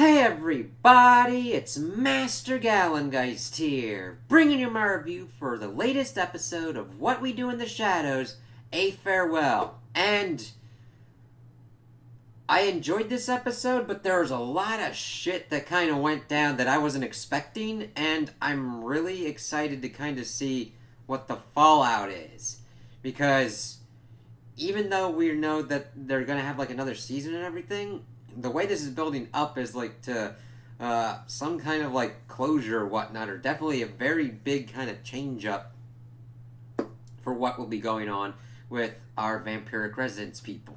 Hey everybody, it's Master Gallengeist here, bringing you my review for the latest episode of What We Do in the Shadows, A Farewell. And I enjoyed this episode, but there was a lot of shit that kind of went down that I wasn't expecting, and I'm really excited to kind of see what the fallout is. Because even though we know that they're going to have like another season and everything, the way this is building up is like to some kind of like closure or whatnot, or definitely a very big kind of change up for what will be going on with our vampiric residence people.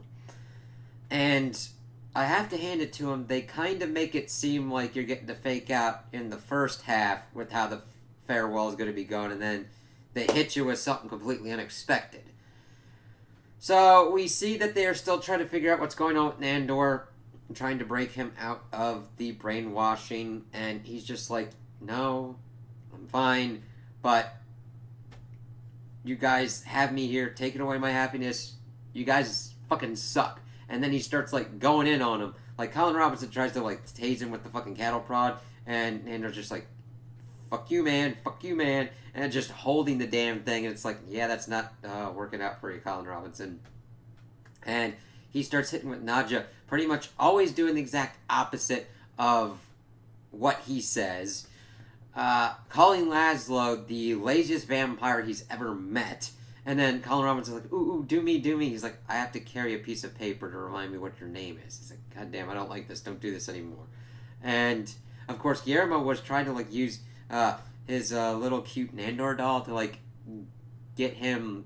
And I have to hand it to them, they kind of make it seem like you're getting to fake out in the first half with how the farewell is going to be going, and then they hit you with something completely unexpected. So we see that they are still trying to figure out what's going on with Nandor, trying to break him out of the brainwashing, and he's just like, no, I'm fine, but you guys have me here, taking away my happiness, you guys fucking suck. And then he starts like going in on him, like Colin Robinson tries to like tase him with the fucking cattle prod, and Nandor's just like, fuck you man, and just holding the damn thing, and it's like, yeah, that's not working out for you, Colin Robinson. And he starts hitting with Nadja, pretty much always doing the exact opposite of what he says. Calling Laszlo the laziest vampire he's ever met. And then Colin Robinson's like, ooh, do me. He's like, I have to carry a piece of paper to remind me what your name is. He's like, God damn, I don't like this. Don't do this anymore. And, of course, Guillermo was trying to, like, use his little cute Nandor doll to, like, get him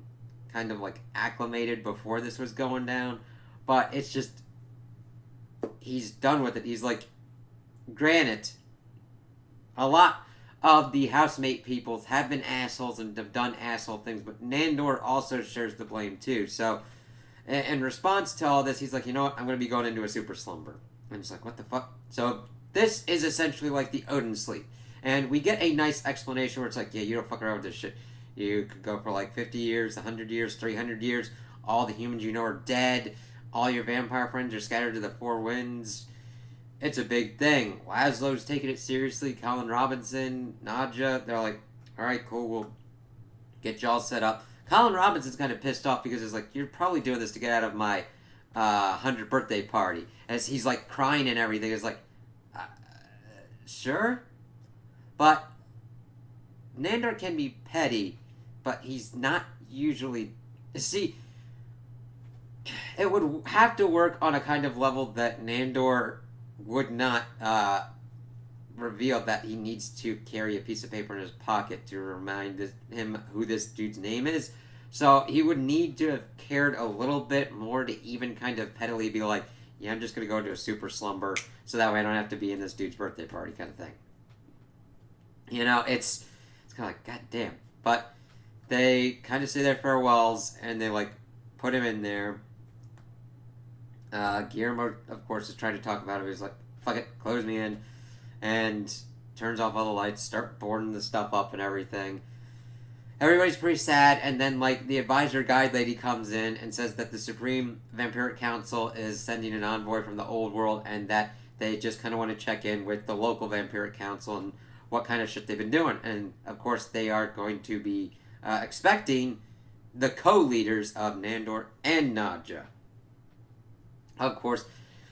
kind of, like, acclimated before this was going down. But it's just, he's done with it. He's like, granted, a lot of the housemate peoples have been assholes and have done asshole things, but Nandor also shares the blame too. So, in response to all this, he's like, you know what, I'm going to be going into a super slumber. And it's like, what the fuck? So, this is essentially like the Odin sleep. And we get a nice explanation where it's like, yeah, you don't fuck around with this shit. You could go for like 50 years, 100 years, 300 years. All the humans you know are dead. All your vampire friends are scattered to the four winds. It's a big thing. Laszlo's taking it seriously. Colin Robinson, Nadja, they're like, alright, cool, we'll get y'all set up. Colin Robinson's kind of pissed off because he's like, you're probably doing this to get out of my 100th birthday party. As he's like crying and everything. It's like, sure? But Nandor can be petty, but he's not usually... See, it would have to work on a kind of level that Nandor would not reveal that he needs to carry a piece of paper in his pocket to remind him who this dude's name is. So he would need to have cared a little bit more to even kind of pettily be like, yeah, I'm just going to go into a super slumber so that way I don't have to be in this dude's birthday party kind of thing. You know, it's kind of like, god damn. But they kind of say their farewells and they like put him in there. Guillermo, of course, is trying to talk about it. He's like, fuck it, close me in. And turns off all the lights, start boarding the stuff up and everything. Everybody's pretty sad, and then, like, the advisor guide lady comes in and says that the Supreme Vampiric Council is sending an envoy from the old world, and that they just kind of want to check in with the local Vampiric Council and what kind of shit they've been doing. And, of course, they are going to be expecting the co-leaders of Nandor and Nadja. Of course,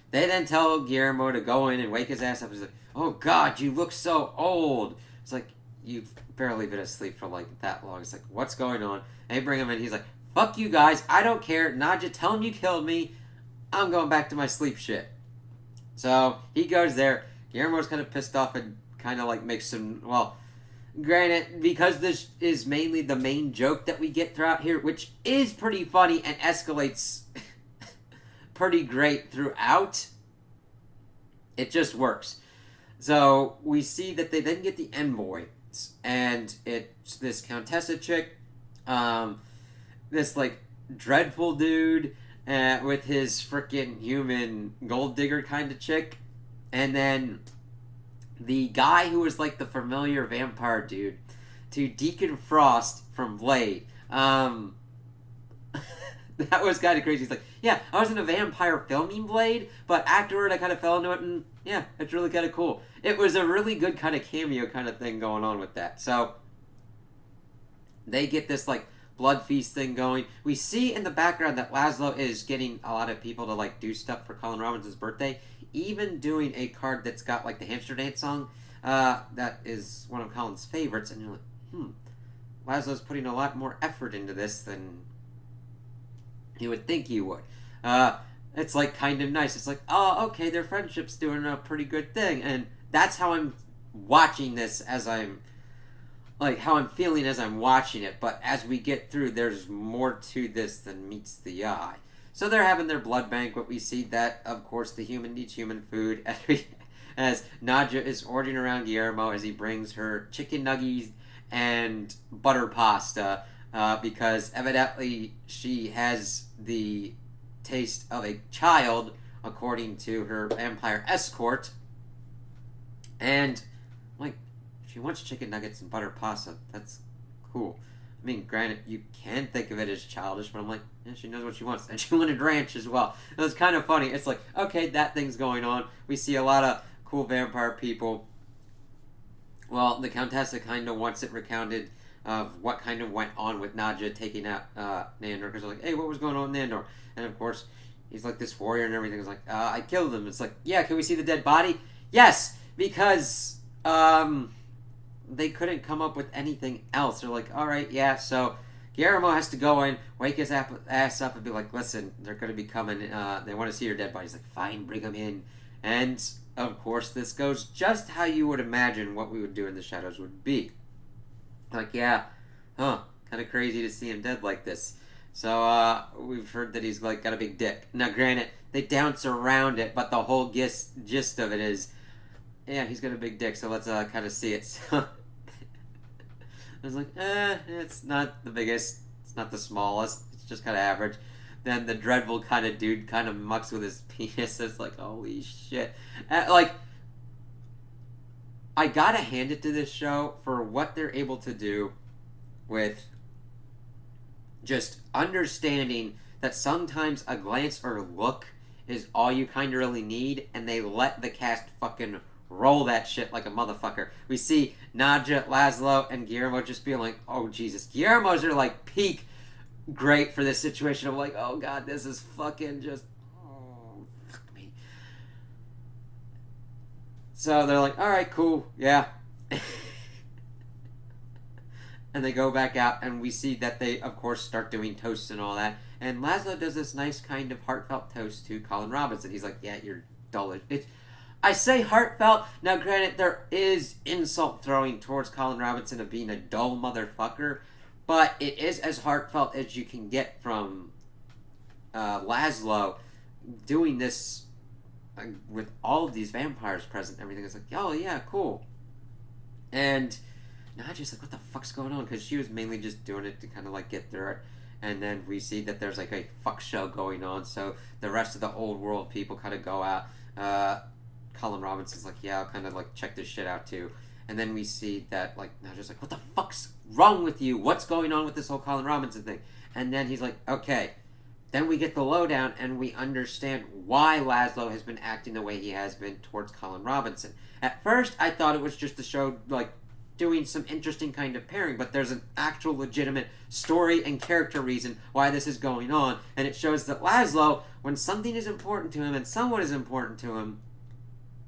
they then tell Guillermo to go in and wake his ass up. He's like, oh god, you look so old. It's like, you've barely been asleep for like that long. It's like, what's going on? And they bring him in. He's like, fuck you guys, I don't care. Nadja, tell him you killed me. I'm going back to my sleep shit. So he goes there. Guillermo's kind of pissed off and kind of like makes some, well, granted, because this is mainly the main joke that we get throughout here, which is pretty funny and escalates pretty great throughout, it just works. So we see that they then get the envoy, and it's this Countessa chick, this like dreadful dude with his freaking human gold digger kind of chick, and then the guy who was like the familiar vampire dude to Deacon Frost from Blade. That was kind of crazy. He's like, yeah, I was in a vampire filming Blade, but afterward I kind of fell into it and Yeah, it's really kind of cool. It was a really good kind of cameo kind of thing going on with that. So they get this like blood feast thing going. We see in the background that Laszlo is getting a lot of people to like do stuff for Colin Robinson's birthday, even doing a card that's got like the hamster dance song. That is one of Colin's favorites, and you're like, Laszlo's putting a lot more effort into this than you would think he would. It's like kind of nice. It's like, oh, okay, their friendship's doing a pretty good thing, and that's how I'm watching this as I'm like how I'm feeling as I'm watching it. But as we get through, there's more to this than meets the eye. So they're having their blood banquet. We see that, of course, the human needs human food. As Nadja is ordering around Guillermo as he brings her chicken nuggets and butter pasta, because evidently she has the taste of a child, according to her vampire escort. And like, she wants chicken nuggets and butter pasta. That's cool. I mean, granted, you can think of it as childish, but I'm like, yeah, she knows what she wants. And she wanted ranch as well. It was kind of funny. It's like, okay, that thing's going on. We see a lot of cool vampire people. Well, the Countessa kind of wants it recounted of what kind of went on with Nadja taking out Nandor. Because they're like, hey, what was going on with Nandor? And of course, he's like this warrior and everything. It's like, I killed him. It's like, yeah, can we see the dead body? Yes, because they couldn't come up with anything else. They're like, all right, yeah, so Guillermo has to go in, wake his ass up and be like, listen, they're going to be coming. They want to see your dead body. He's like, fine, bring him in. And, of course, this goes just how you would imagine what we would do in the shadows would be. Like, yeah, kind of crazy to see him dead like this. So, we've heard that he's, like, got a big dick. Now, granted, they dance around it, but the whole gist of it is, yeah, he's got a big dick, so let's kind of see it. So I was like, it's not the biggest, it's not the smallest, it's just kind of average. Then the dreadful kind of dude kind of mucks with his penis. It's like, holy shit. Like, I gotta hand it to this show for what they're able to do with just understanding that sometimes a glance or look is all you kind of really need, and they let the cast fucking roll that shit like a motherfucker. We see Nadja, Laszlo, and Guillermo just being like, oh Jesus. Guillermo's are like peak great for this situation of like, oh god, this is fucking just, oh, fuck me. So they're like, alright, cool, yeah. And they go back out, and we see that they, of course, start doing toasts and all that. And Laszlo does this nice kind of heartfelt toast to Colin Robinson. He's like, yeah, you're dull. I say heartfelt. Now, granted, there is insult throwing towards Colin Robinson of being a dull motherfucker, but it is as heartfelt as you can get from Laszlo doing this with all of these vampires present and everything. It's like, oh, yeah, cool. And Nadja's like, what the fuck's going on? Because she was mainly just doing it to kind of like get through it. And then we see that there's like a fuck show going on, so the rest of the old world people kind of go out. Colin Robinson's like, yeah, I'll kind of like check this shit out too. And then we see that like Nadja's like, what the fuck's wrong with you? What's going on with this whole Colin Robinson thing? And then he's like, okay. Then we get the lowdown and we understand why Laszlo has been acting the way he has been towards Colin Robinson. At first, I thought it was just the show like doing some interesting kind of pairing, but there's an actual legitimate story and character reason why this is going on, and it shows that Laszlo, when something is important to him and someone is important to him,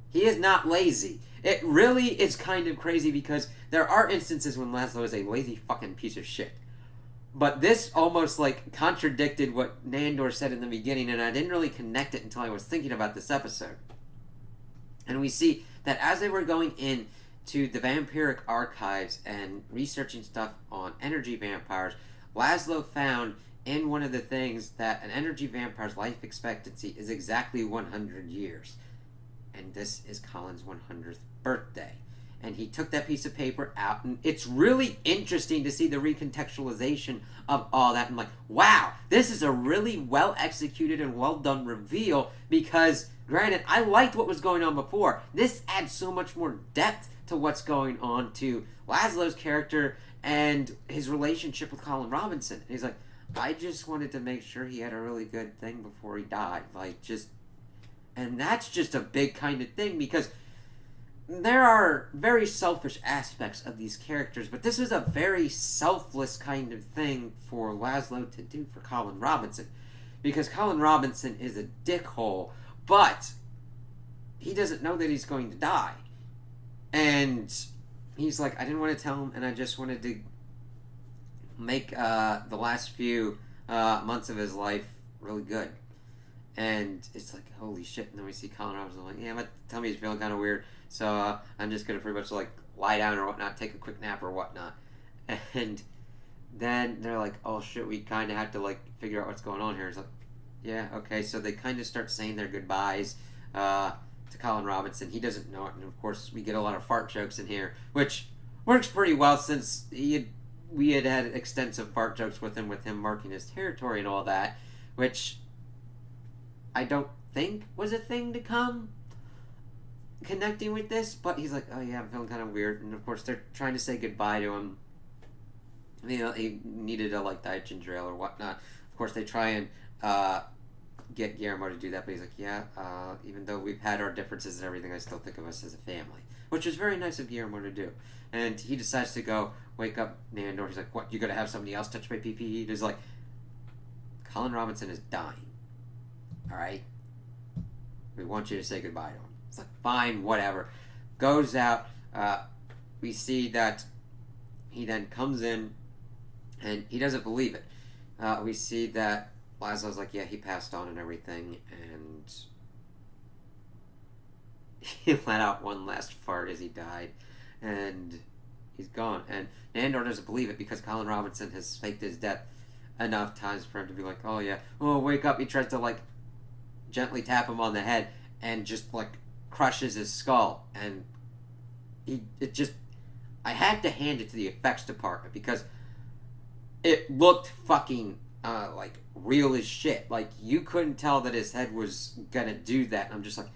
he is not lazy. It really is kind of crazy because there are instances when Laszlo is a lazy fucking piece of shit. But this almost like contradicted what Nandor said in the beginning, and I didn't really connect it until I was thinking about this episode. And we see that as they were going in to the vampiric archives and researching stuff on energy vampires, Laszlo found in one of the things that an energy vampire's life expectancy is exactly 100 years. And this is Colin's 100th birthday. And he took that piece of paper out, and it's really interesting to see the recontextualization of all that. I'm like, wow, this is a really well executed and well done reveal, because granted, I liked what was going on before. This adds so much more depth to what's going on to Laszlo's character and his relationship with Colin Robinson. And he's like, I just wanted to make sure he had a really good thing before he died. Like, just... And that's just a big kind of thing because there are very selfish aspects of these characters, but this was a very selfless kind of thing for Laszlo to do for Colin Robinson. Because Colin Robinson is a dickhole, but he doesn't know that he's going to die. And he's like, I didn't want to tell him, and I just wanted to make the last few months of his life really good. And it's like, holy shit. And then we see Colin Robinson like, yeah, my tummy's feeling kind of weird, so I'm just going to pretty much like lie down or whatnot, take a quick nap or whatnot. And then they're like, oh shit, we kind of have to like figure out what's going on here. It's like, yeah, okay. So they kind of start saying their goodbyes to Colin Robinson. He doesn't know it, and of course we get a lot of fart jokes in here, which works pretty well since we had extensive fart jokes with him marking his territory and all that, which I don't think was a thing to come connecting with this, but he's like, oh yeah, I'm feeling kind of weird, and of course they're trying to say goodbye to him. You know, he needed a like diet ginger ale or whatnot. Of course they try and get Guillermo to do that, but he's like, yeah, even though we've had our differences and everything, I still think of us as a family, which was very nice of Guillermo to do. And he decides to go wake up Nandor. He's like, what, you gotta have somebody else touch my PPE? He's like, Colin Robinson is dying, alright? We want you to say goodbye to him. It's like, fine, whatever. Goes out, we see that he then comes in, and he doesn't believe it. We see that Laszlo's like, yeah, he passed on and everything, and he let out one last fart as he died, and he's gone. And Nandor doesn't believe it because Colin Robinson has faked his death enough times for him to be like, oh yeah, oh, wake up. He tries to like gently tap him on the head and just like crushes his skull, and I had to hand it to the effects department because it looked fucking like real as shit. Like you couldn't tell that his head was gonna do that. And I'm just like,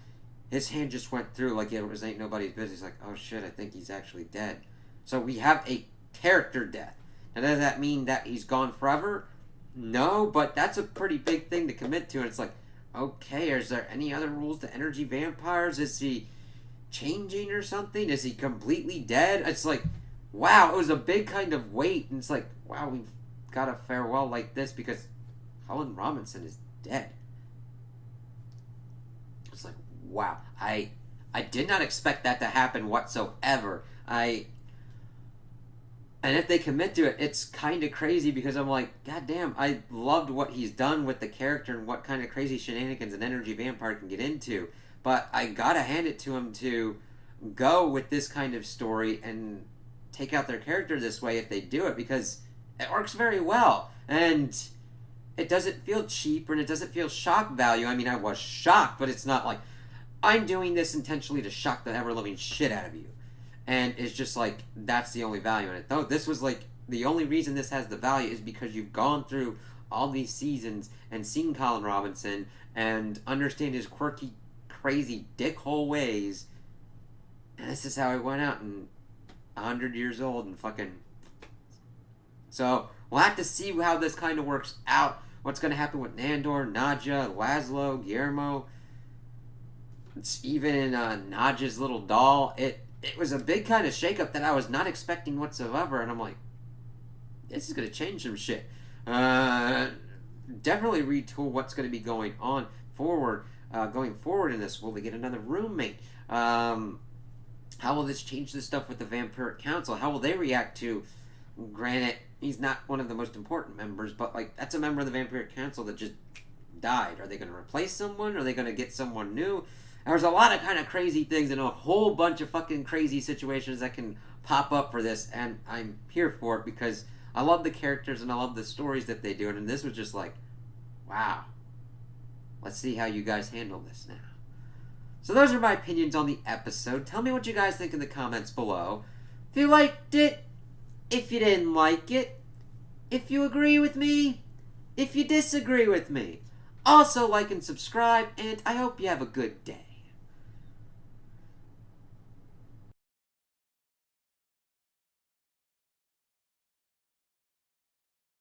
his hand just went through like it was ain't nobody's business. He's like, oh shit, I think he's actually dead. So we have a character death. Now does that mean that he's gone forever? No, but that's a pretty big thing to commit to. And it's like, okay, is there any other rules to energy vampires? Is he changing or something? Is he completely dead? It's like, wow, it was a big kind of weight, and it's like, wow, we've got a farewell like this because Colin Robinson is dead. It's like, wow, I did not expect that to happen whatsoever. And if they commit to it, it's kind of crazy because I'm like, god damn, I loved what he's done with the character and what kind of crazy shenanigans an energy vampire can get into. But I gotta hand it to him to go with this kind of story and take out their character this way if they do it, because it works very well. And it doesn't feel cheap, and it doesn't feel shock value. I mean, I was shocked, but it's not like, I'm doing this intentionally to shock the ever-loving shit out of you. And it's just like, that's the only value in it. Though this was like, the only reason this has the value is because you've gone through all these seasons and seen Colin Robinson and understand his quirky, crazy, dickhole ways. And this is how I went out and 100 years old and fucking... So, we'll have to see how this kind of works out. What's going to happen with Nandor, Nadja, Laszlo, Guillermo. It's even Nadja's little doll. It was a big kind of shakeup that I was not expecting whatsoever, and I'm like, this is going to change some shit. Definitely retool what's going to be going forward in this. Will they get another roommate? How will this change the stuff with the Vampiric Council? How will they react to, granted, he's not one of the most important members, but like that's a member of the Vampiric Council that just died. Are they going to replace someone? Are they going to get someone new? There's a lot of kind of crazy things and a whole bunch of fucking crazy situations that can pop up for this, and I'm here for it because I love the characters and I love the stories that they do, and this was just like, wow. Let's see how you guys handle this now. So those are my opinions on the episode. Tell me what you guys think in the comments below. If you liked it, if you didn't like it, if you agree with me, if you disagree with me. Also like and subscribe, and I hope you have a good day.